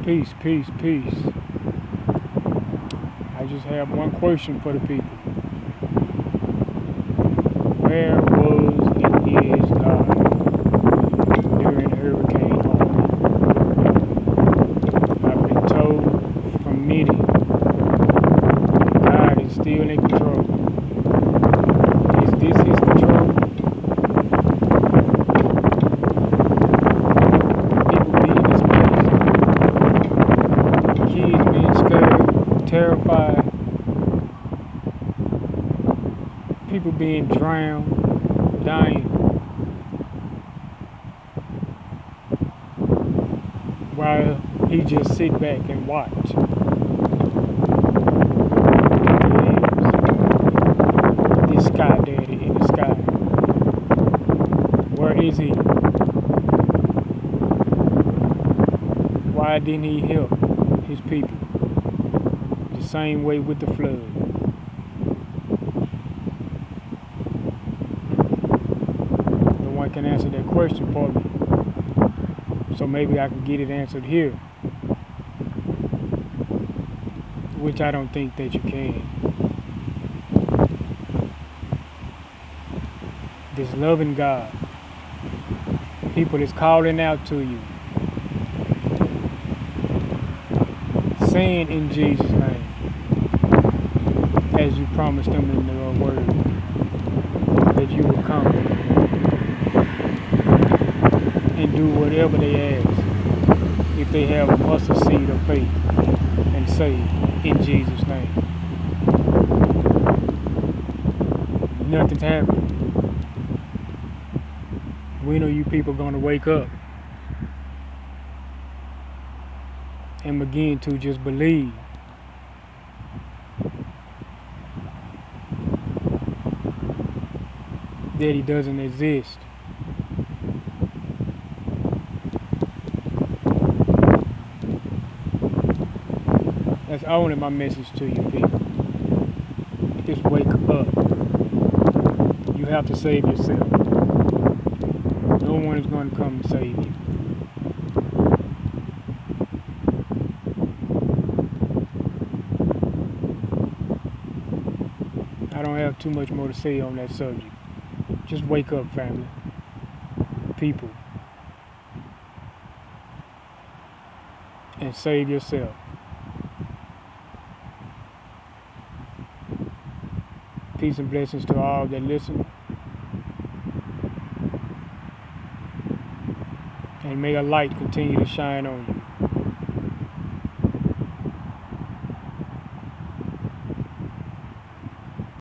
Peace, peace, peace. I just have one question for the people. Where was and is God during Hurricane Harvey? I've been told from many God is still in control. Is this his control? People being displaced, kids being scared, terrified, people being drowned, dying, while he just sit back and watch. This sky daddy in the sky. Where is he? Why didn't he help his people? The same way with the flood. No one can answer that question for me. So maybe I can get it answered here. Which I don't think that you can. This loving God. People is calling out to you. Saying in Jesus' name. As you promised them in your word. That you will come. And do whatever they ask. If they have a mustard seed of faith. And say in Jesus' name. Nothing's happening. We know you people are going to wake up and begin to just believe that he doesn't exist. That's only my message to you people. Just wake up. You have to save yourself. No one is going to come and save you. I don't have too much more to say on that subject. Just wake up, family. People. And save yourself. Peace and blessings to all that listen. And may a light continue to shine on you.